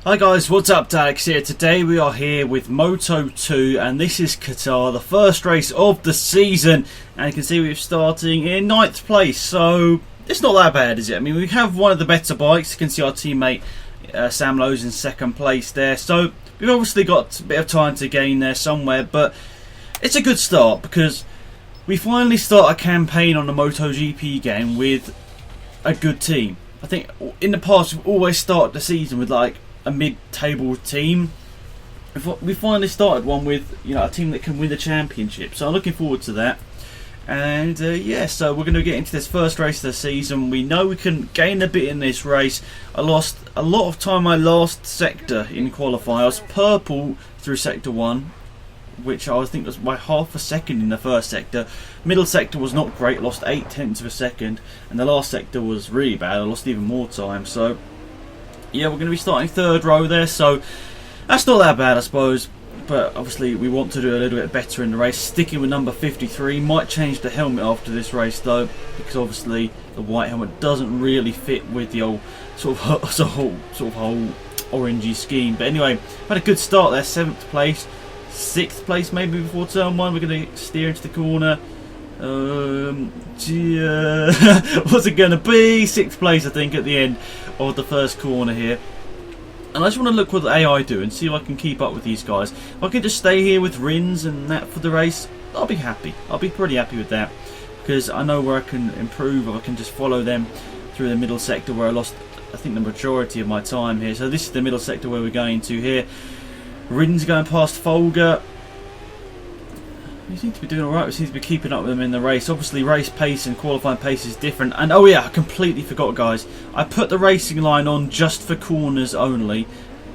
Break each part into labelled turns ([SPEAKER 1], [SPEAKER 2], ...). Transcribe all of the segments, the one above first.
[SPEAKER 1] Hi guys, what's up? Alex here. Today we are here with Moto 2 and this is Qatar, the first race of the season, and you can see we're starting in 9th place, so it's not that bad, is it? I mean, we have one of the better bikes. You can see our teammate Sam Lowe's in 2nd place there, so we've obviously got a bit of time to gain there somewhere, but it's a good start because we finally start a campaign on the MotoGP game with a good team. I think in the past we've always started the season with like a mid-table team. We finally started one with, you know, a team that can win the championship, so I'm looking forward to that. And yeah, so we're going to get into this first race of the season. We know we can gain a bit in this race. I lost a lot of time my last sector in qualifying. I was purple through sector 1, which I think was by half a second in the first sector. Middle sector was not great, lost 0.8 of a second, and the last sector was really bad. I lost even more time. So yeah, we're going to be starting 3rd row there, so that's not that bad, I suppose. But obviously we want to do a little bit better in the race. Sticking with number 53, might change the helmet after this race though, because obviously the white helmet doesn't really fit with the old sort of whole orangey scheme. But anyway, had a good start there. 7th place, 6th place maybe before turn 1. We're going to steer into the corner. What's it going to be? 6th place, I think, at the end of the first corner here. And I just want to look what the AI do and see if I can keep up with these guys. If I can just stay here with Rins and that for the race, I'll be happy. I'll be pretty happy with that, because I know where I can improve, or I can just follow them through the middle sector where I lost, I think, the majority of my time here. So this is the middle sector where we're going to here. Rins going past Folger. We seem to be doing alright. We seem to be keeping up with them in the race. Obviously race pace and qualifying pace is different. And oh yeah, I completely forgot, guys. I put the racing line on just for corners only,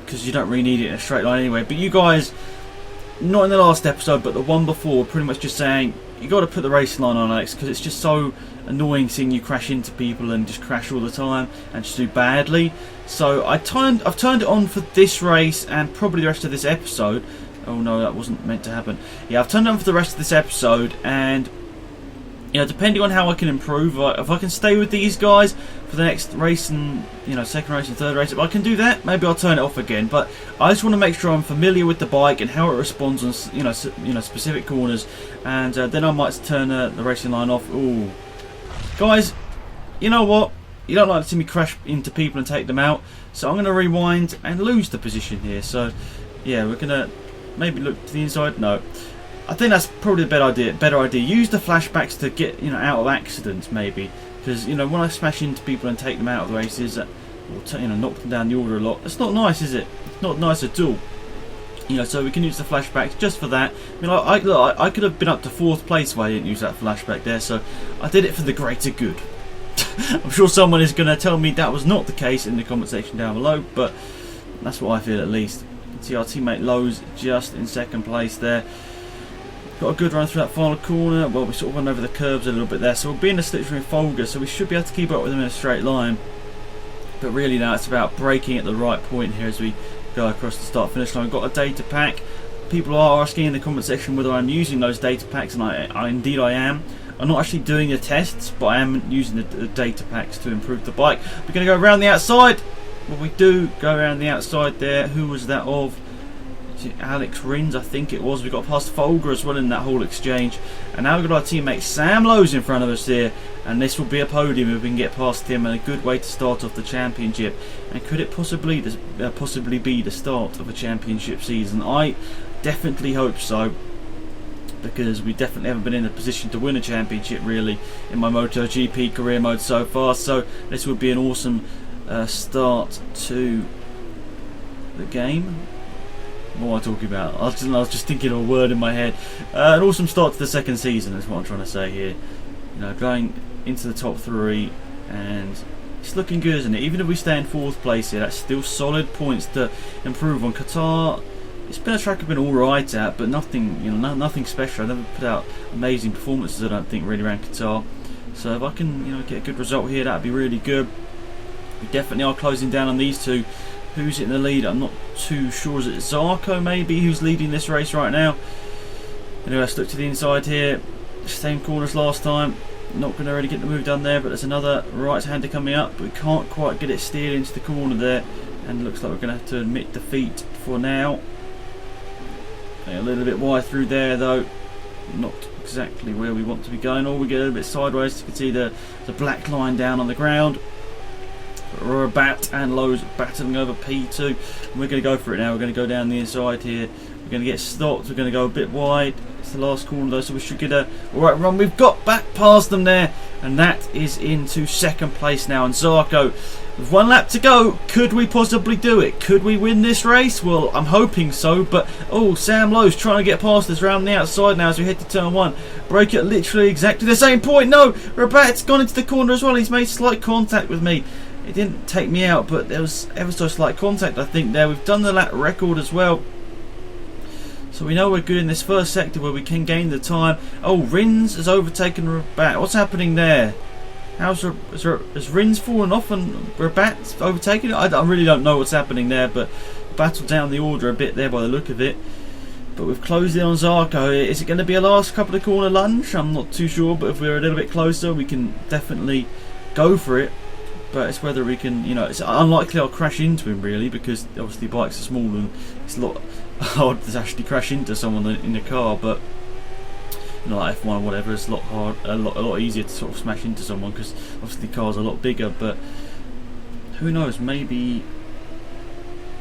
[SPEAKER 1] because you don't really need it in a straight line anyway. But you guys, not in the last episode but the one before, pretty much just saying you got to put the racing line on, Alex, because it's just so annoying seeing you crash into people and just crash all the time and just do badly. So I've turned it on for this race and probably the rest of this episode. Oh no, that wasn't meant to happen. Yeah, I've turned it on for the rest of this episode, and you know, depending on how I can improve, if I can stay with these guys for the next race and, you know, 2nd race and 3rd race, if I can do that, maybe I'll turn it off again. But I just want to make sure I'm familiar with the bike and how it responds on, you know, specific corners, and then I might turn the racing line off. Ooh, guys, you know what? You don't like to see me crash into people and take them out, so I'm going to rewind and lose the position here. So yeah, we're going to maybe look to the inside. No, I think that's probably a better idea. Use the flashbacks to get, you know, out of accidents maybe, because, you know, when I smash into people and take them out of the races, or you know, knock them down the order a lot, it's not nice, is it? It's not nice at all. You know, so we can use the flashbacks just for that. I mean, I could have been up to 4th place if I didn't use that flashback there, so I did it for the greater good. I'm sure someone is going to tell me that was not the case in the comment section down below, but that's what I feel at least. See our teammate Lowe's just in 2nd place there. Got a good run through that final corner. Well, we sort of went over the curves a little bit there, so we'll be in the slipstream with Folger, so we should be able to keep up with them in a straight line. But really now it's about braking at the right point here as we go across the start finish line. We've got a data pack. People are asking in the comment section whether I'm using those data packs, and indeed I am. I'm not actually doing the tests, but I am using the data packs to improve the bike. We're going to go around the outside. Well, we do go around the outside there. Who was that of? Alex Rins, I think it was. We got past Folger as well in that whole exchange, and now we've got our teammate Sam Lowe's in front of us here, and this will be a podium if we can get past him, and a good way to start off the championship. And could it possibly be the start of a championship season? I definitely hope so, because we definitely haven't been in a position to win a championship really in my MotoGP career mode so far, so this would be an awesome start to the game. What am I talking about? I was just thinking of a word in my head. An awesome start to the 2nd season is what I'm trying to say here. You know, going into the top 3, and it's looking good, isn't it? Even if we stay in 4th place here, that's still solid points to improve on. Qatar, it's been a track I've been alright at, but nothing, you know, nothing special. I've never put out amazing performances, I don't think, really around Qatar. So if I can, you know, get a good result here, that'd be really good. We definitely are closing down on these two. Who's in the lead? I'm not too sure. Is it Zarko maybe who's leading this race right now? Anyway, let's look to the inside here. Same corner as last time. Not going to really get the move done there, but there's another right-hander coming up. But we can't quite get it steered into the corner there. And looks like we're going to have to admit defeat for now. A little bit wide through there though. Not exactly where we want to be going. Or we get a little bit sideways. You can see the black line down on the ground. Rabat and Lowe's battling over P2. And we're going to go for it now. We're going to go down the inside here. We're going to get stopped. We're going to go a bit wide. It's the last corner though, so we should get a alright run. We've got back past them there. And that is into second place now. And Zarco, with 1 lap to go, could we possibly do it? Could we win this race? Well, I'm hoping so, but oh, Sam Lowe's trying to get past us around the outside now as we head to turn 1. Break at literally exactly the same point. No, Rabat's gone into the corner as well. He's made slight contact with me. It didn't take me out, but there was ever so slight contact, I think, there. We've done the lap record as well. So we know we're good in this first sector where we can gain the time. Oh, Rins has overtaken Rabat. What's happening there? Has Rins fallen off and Rabat's overtaken it? I really don't know what's happening there, but battled down the order a bit there by the look of it. But we've closed in on Zarco. Is it going to be a last couple of corner lunge? I'm not too sure, but if we're a little bit closer, we can definitely go for it. But it's whether we can, you know, it's unlikely I'll crash into him really, because obviously bikes are small and it's a lot hard to actually crash into someone in a car. But you know, like F1 or whatever, it's a lot easier to sort of smash into someone because obviously the car's a lot bigger. But who knows? Maybe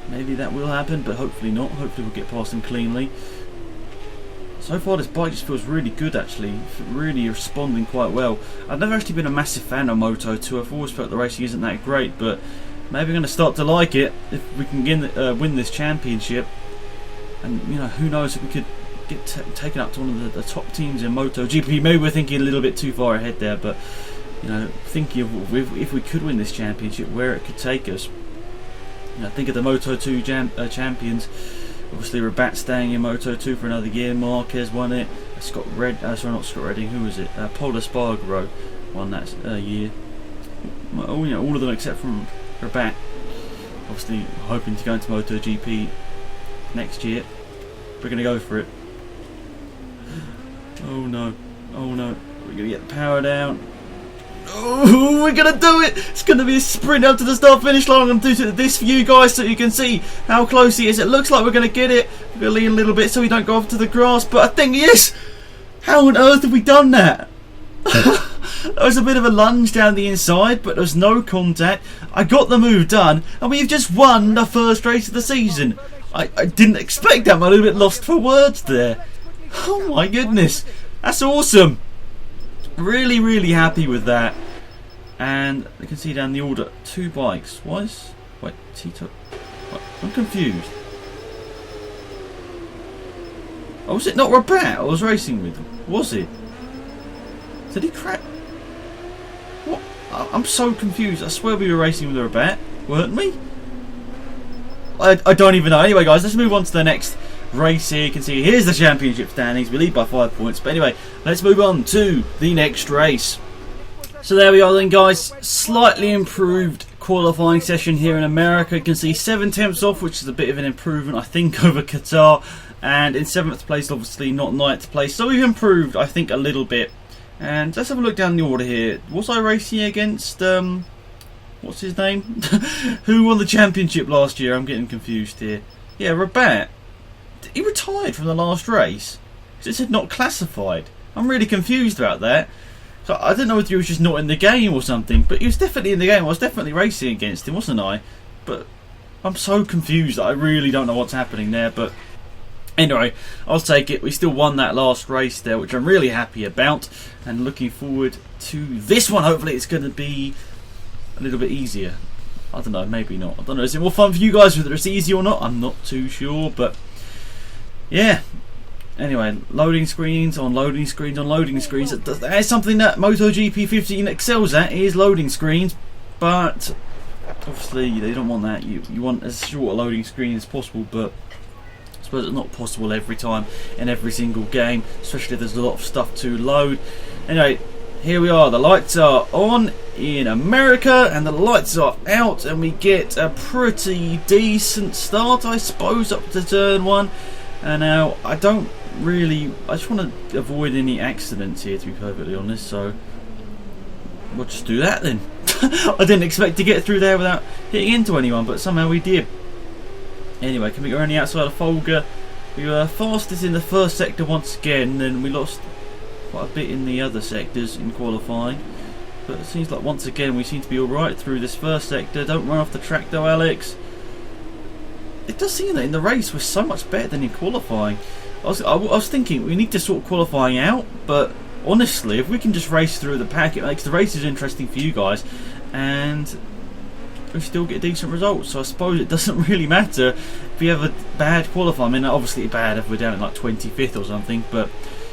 [SPEAKER 1] that will happen, but hopefully not. Hopefully we'll get past him cleanly. So far this bike just feels really good actually, really responding quite well. I've never actually been a massive fan of Moto 2, I've always felt the racing isn't that great, but maybe I'm going to start to like it if we can win this championship. And you know, who knows, if we could get taken up to one of the top teams in MotoGP. Maybe we're thinking a little bit too far ahead there, but you know, thinking of if we could win this championship, where it could take us. You know, think of the Moto 2 champions. Obviously Rabat staying in Moto 2 for another year. Marquez won it. Sorry, not Scott Redding. Who was it? Paul Espargaro won that year. Oh, you know, all of them except from Rabat. Obviously hoping to go into MotoGP next year. We're going to go for it. Oh no. Oh no. We're going to get the power down. Oh, we're going to do it! It's going to be a sprint up to the start finish line. I'm going to do this for you guys so you can see how close he is. It looks like we're going to get it. We're going to lean a little bit so we don't go off to the grass, but I think yes! How on earth have we done that? That was a bit of a lunge down the inside, but there was no contact. I got the move done, and we've just won the first race of the season. I didn't expect that. I'm a little bit lost for words there. Oh my goodness. That's awesome. Really, really happy with that. And you can see down the order, 2 bikes. Wait, Tito. I'm confused. Oh, was it not Rabat I was racing with? Was it? Did he crash? What? I'm so confused. I swear we were racing with Rabat, weren't we? I don't even know. Anyway, guys, let's move on to the next race here. You can see here's the championship standings. We lead by 5 points. But anyway, let's move on to the next race. So there we are then, guys. Slightly improved qualifying session here in America. You can see 7 tenths off, which is a bit of an improvement, I think, over Qatar. And in 7th place, obviously, not 9th place. So we've improved, I think, a little bit. And let's have a look down the order here. Was I racing against, what's his name? Who won the championship last year? I'm getting confused here. Yeah, Rabat. He retired from the last race. It said not classified. I'm really confused about that. So I don't know whether he was just not in the game or something, but he was definitely in the game. I was definitely racing against him, wasn't I? But I'm so confused that I really don't know what's happening there. But anyway, I'll take it. We still won that last race there, which I'm really happy about. And looking forward to this one. Hopefully it's going to be a little bit easier. I don't know, maybe not. I don't know. Is it more fun for you guys whether it's easy or not? I'm not too sure, but yeah. Anyway, loading screens on loading screens on loading screens. That is something that MotoGP 15 excels at, is loading screens. But obviously they don't want that. You want as short a loading screen as possible, but I suppose it's not possible every time in every single game, especially if there's a lot of stuff to load. Anyway, here we are. The lights are on in America and the lights are out, and we get a pretty decent start, I suppose, up to turn 1. And now I just want to avoid any accidents here, to be perfectly honest. So we'll just do that then. I didn't expect to get through there without hitting into anyone, but somehow we did. Anyway, can we go around the outside of Folger? We were fastest in the first sector once again, then we lost quite a bit in the other sectors in qualifying. But it seems like once again we seem to be alright through this first sector. Don't run off the track though, Alex. It does seem that in the race we're so much better than in qualifying. I was thinking we need to sort qualifying out, but honestly, if we can just race through the pack, it makes the races interesting for you guys, and we still get decent results. So I suppose it doesn't really matter if we have a bad qualifying. I mean, obviously bad if we're down in like 25th or something, but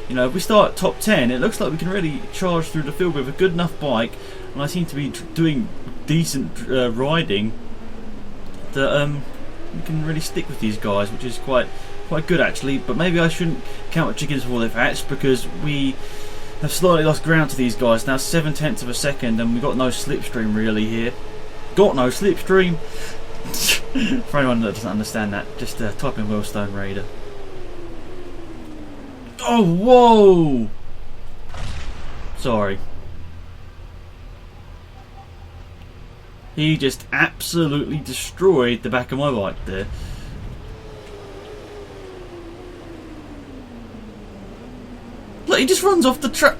[SPEAKER 1] you know, if we start top 10, it looks like we can really charge through the field with a good enough bike, and I seem to be doing decent riding that we can really stick with these guys, which is quite good actually. But maybe I shouldn't count the chickens before they've hatched, because we have slightly lost ground to these guys now, 0.7 of a second, and we've got no slipstream really here. Got no slipstream. For anyone that doesn't understand that, just type in Wellstone Raider. Oh, whoa! Sorry. He just absolutely destroyed the back of my bike there. Look, he just runs off the track.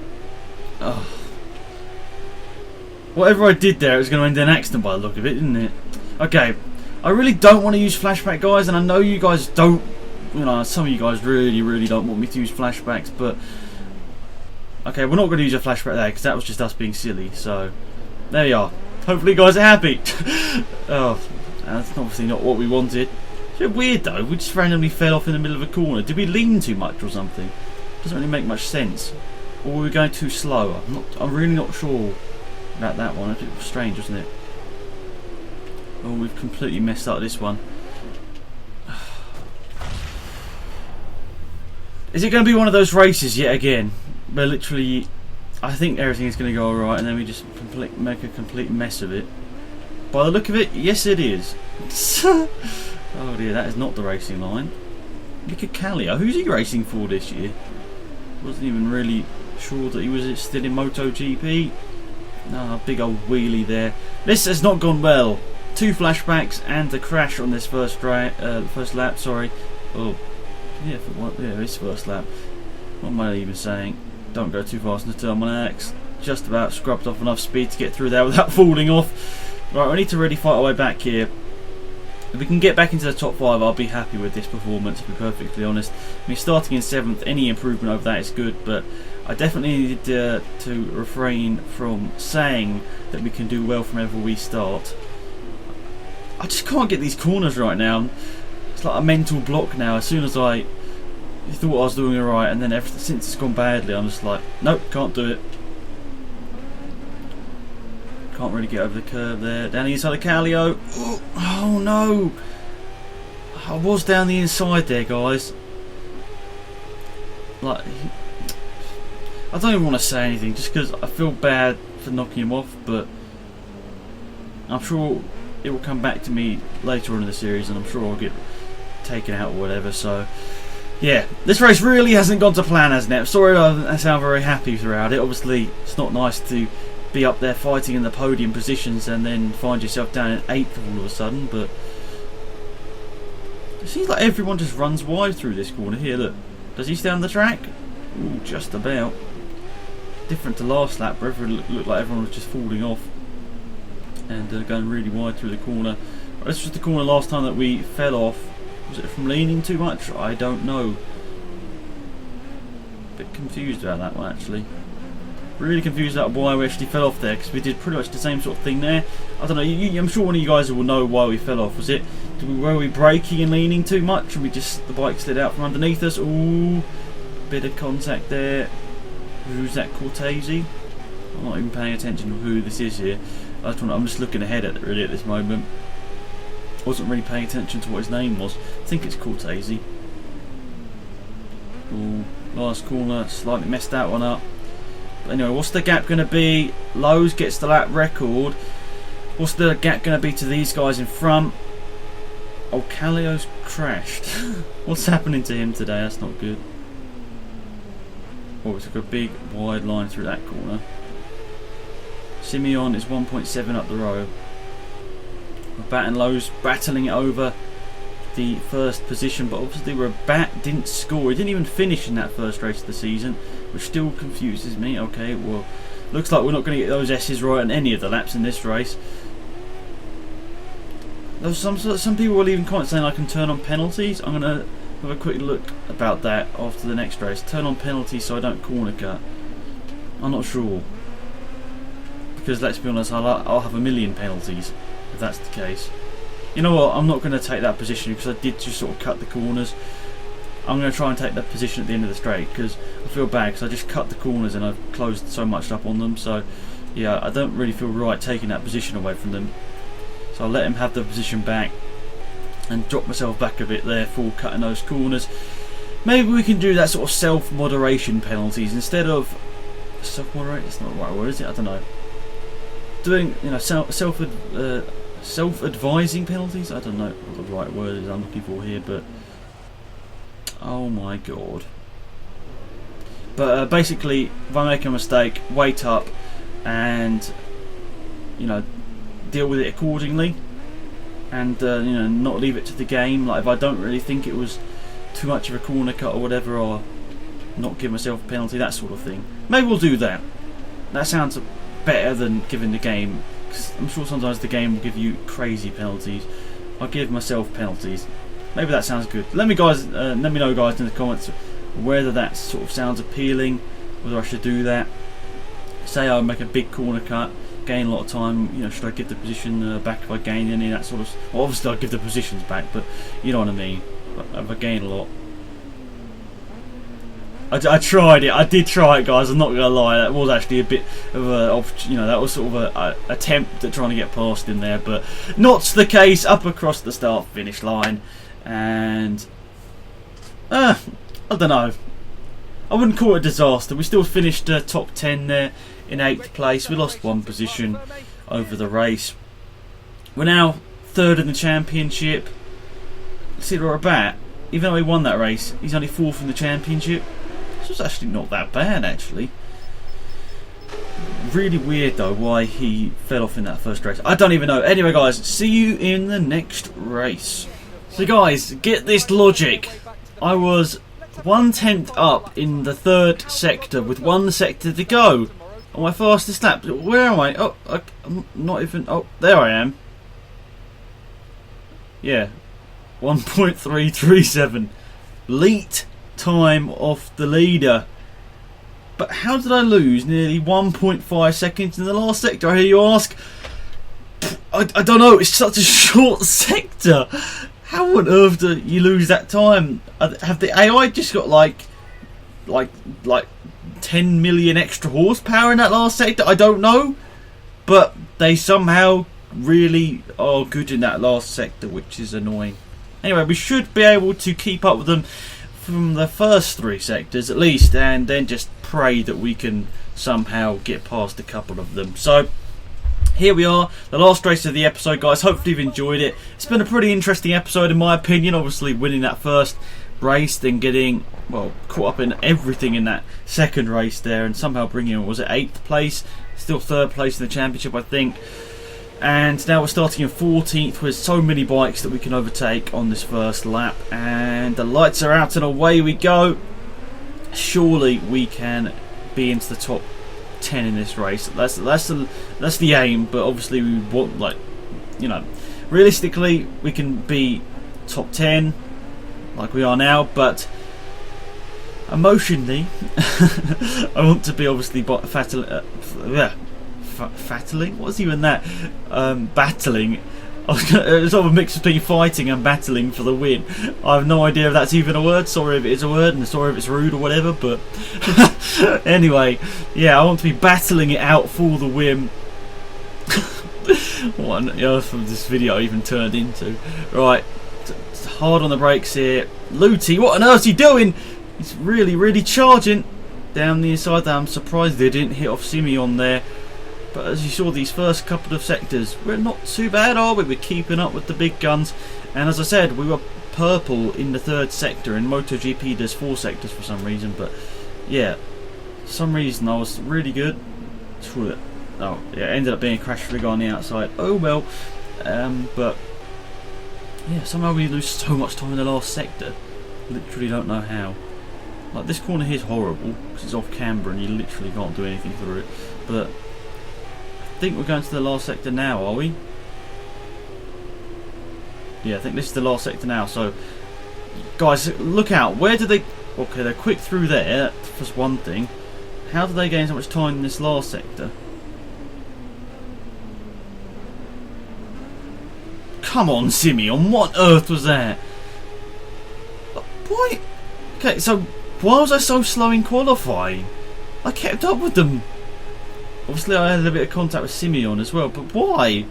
[SPEAKER 1] Oh. Whatever I did there, it was going to end in an accident by the look of it, didn't it? Okay, I really don't want to use flashback, guys, and I know you guys don't. You know, some of you guys really don't want me to use flashbacks, but okay, we're not going to use a flashback there because that was just us being silly. So there you are. Hopefully, you guys are happy. Oh, that's obviously not what we wanted. It's a bit weird though. We just randomly fell off in the middle of a corner. Did we lean too much or something? Doesn't really make much sense. Or were we going too slow? I'm really not sure about that one. It was strange, wasn't it? Oh, we've completely messed up this one. Is it going to be one of those races yet again where literally I think everything is going to go alright and then we just make a complete mess of it? By the look of it, yes it is. Oh dear, that is not the racing line. Look at Callio. Who's he racing for this year? Wasn't even really sure that he was still in MotoGP. No, big old wheelie there. This has not gone well. 2 flashbacks and a crash on this first lap. Sorry. Oh. Yeah, it's first lap. What am I even saying? Don't go too fast in the turn 1X. Just about scrubbed off enough speed to get through there without falling off. Right, we need to really fight our way back here. If we can get back into the top 5, I'll be happy with this performance, to be perfectly honest. I mean, starting in 7th, any improvement over that is good, but I definitely need to refrain from saying that we can do well from wherever we start. I just can't get these corners right now. It's like a mental block now. As soon as I thought I was doing alright, and then since it's gone badly, I'm just like, nope, can't do it. Can't really get over the curve there. Down the inside of Callio. Oh no! I was down the inside there, guys. Like, I don't even want to say anything, just because I feel bad for knocking him off, but I'm sure it will come back to me later on in the series, and I'm sure I'll get taken out or whatever. So yeah, this race really hasn't gone to plan, hasn't it? I'm sorry I sound very happy throughout it. Obviously it's not nice to be up there fighting in the podium positions and then find yourself down in 8th all of a sudden, but it seems like everyone just runs wide through this corner here. Look, does he stay on the track? Ooh, just about. Different to last lap where it looked like everyone was just falling off and going really wide through the corner. This was the corner last time that we fell off. Was it from leaning too much? I don't know. Bit confused about that one actually. Really confused about why we actually fell off there, because we did pretty much the same sort of thing there. I don't know, I'm sure one of you guys will know why we fell off. Was it, were we braking and leaning too much and the bike slid out from underneath us? Ooh, bit of contact there. Who's that, Cortese? I'm not even paying attention to who this is here. I'm just looking ahead at it really at this moment. Wasn't really paying attention to what his name was. I think it's Cortese. Ooh, last corner, slightly messed that one up. But anyway, what's the gap going to be? Lowe's gets the lap record. What's the gap going to be to these guys in front? Oh, Callio's crashed. What's happening to him today? That's not good. Oh, it's like a big wide line through that corner. Simeon is 1.7 up the row. Bat and Lowe's battling it over the first position, but obviously Rabat didn't score. He didn't even finish in that first race of the season, which still confuses me. Okay, well, looks like we're not going to get those S's right on any of the laps in this race. There was some people will even comment saying I can turn on penalties. I'm going to have a quick look about that after the next race. Turn on penalties so I don't corner cut. I'm not sure, because let's be honest, I'll have a million penalties if that's the case. You know what, I'm not going to take that position because I did just sort of cut the corners. I'm going to try and take that position at the end of the straight because I feel bad because I just cut the corners and I've closed so much up on them. So yeah, I don't really feel right taking that position away from them. So I'll let him have the position back and drop myself back a bit there for cutting those corners. Maybe we can do that sort of self-moderation penalties instead of self-moderate. It's not the right word, is it? I don't know. Doing, you know, self-advising penalties. I don't know what the right word is I'm looking for here, but oh my god. But basically, if I make a mistake, wait up and, you know, deal with it accordingly, and you know, not leave it to the game. Like if I don't really think it was too much of a corner cut or whatever, or not give myself a penalty, that sort of thing. Maybe we'll do that. That sounds better than giving the game, because I'm sure sometimes the game will give you crazy penalties. I'll give myself penalties. Maybe that sounds good. Let me know guys in the comments whether that sort of sounds appealing, whether I should do that. Say I make a big corner cut, gain a lot of time, you know, should I give the position back if I gain any, that sort of... Well, obviously I'll give the positions back, but you know what I mean. If I gain a lot. I tried it. I did try it, guys. I'm not gonna lie. That was actually a bit of a, you know, that was sort of a attempt at trying to get past in there, but not the case. Up across the start-finish line, and I don't know. I wouldn't call it a disaster. We still finished top 10 there in 8th place. We lost one position over the race. We're now 3rd in the championship. See where we're at. Even though he won that race, he's only 4th in the championship. This was actually not that bad, actually. Really weird though why he fell off in that first race. I don't even know. Anyway guys, see you in the next race. So guys, get this logic. I was 1/10 up in the 3rd sector with 1 sector to go on my fastest lap. Where am I? Oh, I'm not even... Oh, there I am. Yeah, 1.337. Lead time off the leader. But how did I lose nearly 1.5 seconds in the last sector, I hear you ask? I don't know, it's such a short sector. How on earth do you lose that time? Have the AI just got like 10 million extra horsepower in that last sector? I don't know. But they somehow really are good in that last sector, which is annoying. Anyway, we should be able to keep up with them from the first 3 sectors at least, and then just pray that we can somehow get past a couple of them. So here we are, the last race of the episode, guys. Hopefully you've enjoyed it. It's been a pretty interesting episode in my opinion. Obviously winning that first race, then getting, well, caught up in everything in that second race there, and somehow bringing, was it 8th place? Still 3rd place in the championship, I think. And now we're starting in 14th with so many bikes that we can overtake on this first lap. And the lights are out and away we go. Surely we can be into the top 10 in this race. That's the aim, but obviously we want, like, you know, realistically we can be top 10 like we are now, but emotionally I want to be obviously battling. What's even that? Battling. It's sort of a mix between fighting and battling for the win. I have no idea if that's even a word. Sorry if it is a word, and sorry if it's rude or whatever. But anyway, yeah, I want to be battling it out for the win. What on earth have this video even turned into? Right, hard on the brakes here. Looty, what on earth is he doing? He's really charging down the inside there. I'm surprised they didn't hit off Simeon there. But as you saw, these first couple of sectors, we're not too bad, are we? We're keeping up with the big guns. And as I said, we were purple in the 3rd sector. In MotoGP there's 4 sectors for some reason, but yeah, for some reason I was really good. Oh, yeah, it ended up being a crash for the guy on the outside. Oh well. But yeah, somehow we lose so much time in the last sector. Literally don't know how. Like, this corner here is horrible because it's off camber and you literally can't do anything through it. But I think we're going to the last sector now, are we? Yeah, I think this is the last sector now. So, guys, look out. Where do they... Okay, they're quick through there, that's one thing. How do they gain so much time in this last sector? Come on, Simeon, what on earth was that? Why? Okay, so why was I so slow in qualifying? I kept up with them. Obviously, I had a bit of contact with Simeon as well, but why?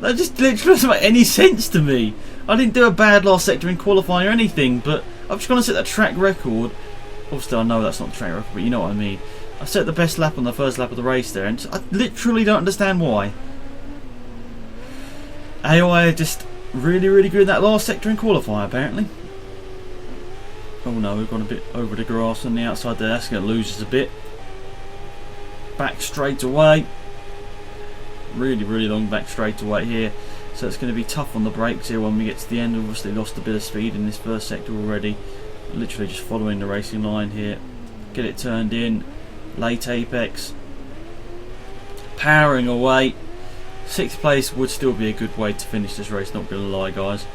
[SPEAKER 1] That just literally doesn't make any sense to me. I didn't do a bad last sector in qualifying or anything, but I'm just going to set that track record. Obviously, I know that's not the track record, but you know what I mean. I set the best lap on the first lap of the race there, and I literally don't understand why. AI are just really, really good in that last sector in qualifying, apparently. Oh no, we've gone a bit over the grass on the outside there. That's going to lose us a bit. Back straight away. Really, really long back straight away here. So it's going to be tough on the brakes here when we get to the end. Obviously lost a bit of speed in this first sector already. Literally just following the racing line here. Get it turned in. Late apex. Powering away. 6th place would still be a good way to finish this race, not going to lie, guys.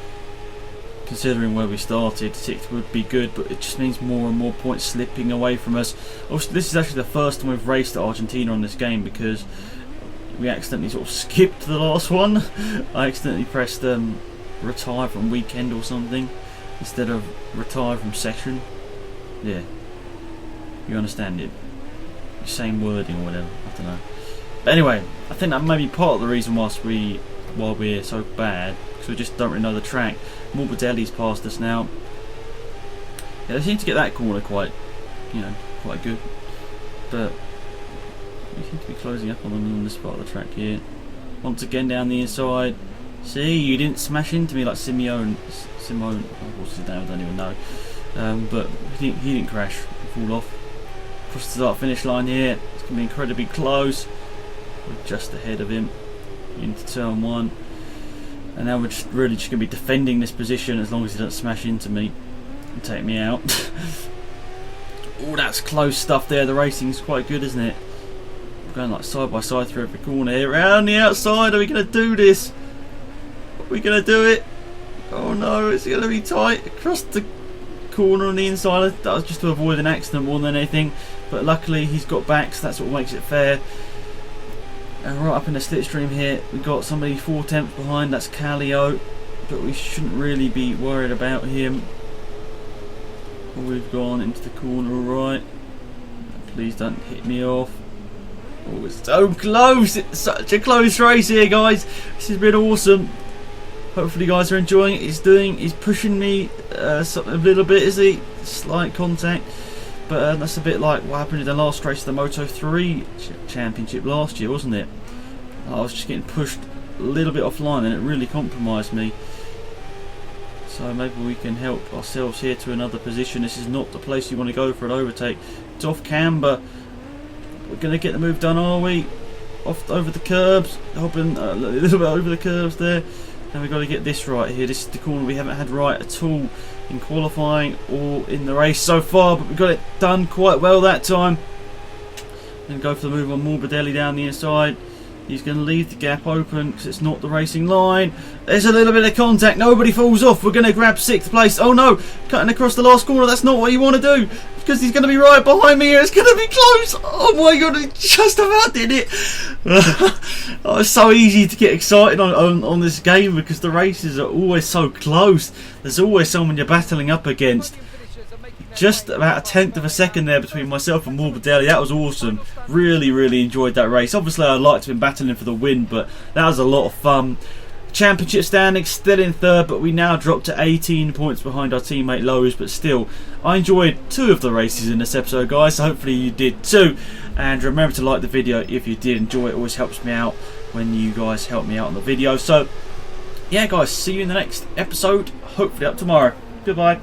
[SPEAKER 1] Considering where we started, 6th would be good, but it just means more and more points slipping away from us. Also, this is actually the first time we've raced at Argentina on this game because we accidentally sort of skipped the last one. I accidentally pressed retire from weekend or something instead of retire from session. Yeah, you understand it. Same wording or whatever, I don't know. But anyway, I think that may be part of the reason why we're so bad, because we just don't really know the track. Morbidelli's passed us now. Yeah, they seem to get that corner quite good. But we seem to be closing up on them on this part of the track here. Once again down the inside. See, you didn't smash into me like Simone. What's his name? I don't even know. But he didn't crash, fall off. Across the start finish line here. It's going to be incredibly close. We're just ahead of him into turn 1. And now we're just really just going to be defending this position as long as he doesn't smash into me and take me out. Oh, that's close stuff there. The racing's quite good, isn't it? We're going like side by side through every corner here. Around the outside, are we going to do this? Are we going to do it? Oh no, it's going to be tight. Across the corner on the inside. That was just to avoid an accident more than anything. But luckily he's got back, so that's what makes it fair. And right up in the slipstream here, we've got somebody 4/10 behind, that's Callio. But we shouldn't really be worried about him. We've gone into the corner alright. Please don't hit me off. Oh, it's so close! It's such a close race here, guys. This has been awesome. Hopefully you guys are enjoying it. He's pushing me a little bit, is he? Slight contact. But that's a bit like what happened in the last race of the Moto 3 championship last year, wasn't it? I was just getting pushed a little bit offline and it really compromised me. So maybe we can help ourselves here to another position. This is not the place you want to go for an overtake. It's off camber. We're going to get the move done, are we? Off over the curbs. Hopping a little bit over the curbs there. And we've got to get this right here. This is the corner we haven't had right at all in qualifying or in the race so far, but we got it done quite well that time. Then go for the move on Morbidelli down the inside. He's going to leave the gap open because it's not the racing line. There's a little bit of contact. Nobody falls off. We're going to grab 6th place. Oh no, cutting across the last corner. That's not what you want to do because he's going to be right behind me here. It's going to be close. Oh my god, he just about did it. Oh, it's so easy to get excited on this game because the races are always so close. There's always someone you're battling up against. Just about a 1/10 of a second there between myself and Morbidelli. That was awesome. Really, really enjoyed that race. Obviously, I'd like to have been battling for the win, but that was a lot of fun. Championship standing still in 3rd, but we now dropped to 18 points behind our teammate Lowe's. But still, I enjoyed 2 of the races in this episode, guys. So hopefully you did too. And remember to like the video if you did enjoy it. It always helps me out when you guys help me out on the video. So, yeah, guys, see you in the next episode. Hopefully up tomorrow. Goodbye.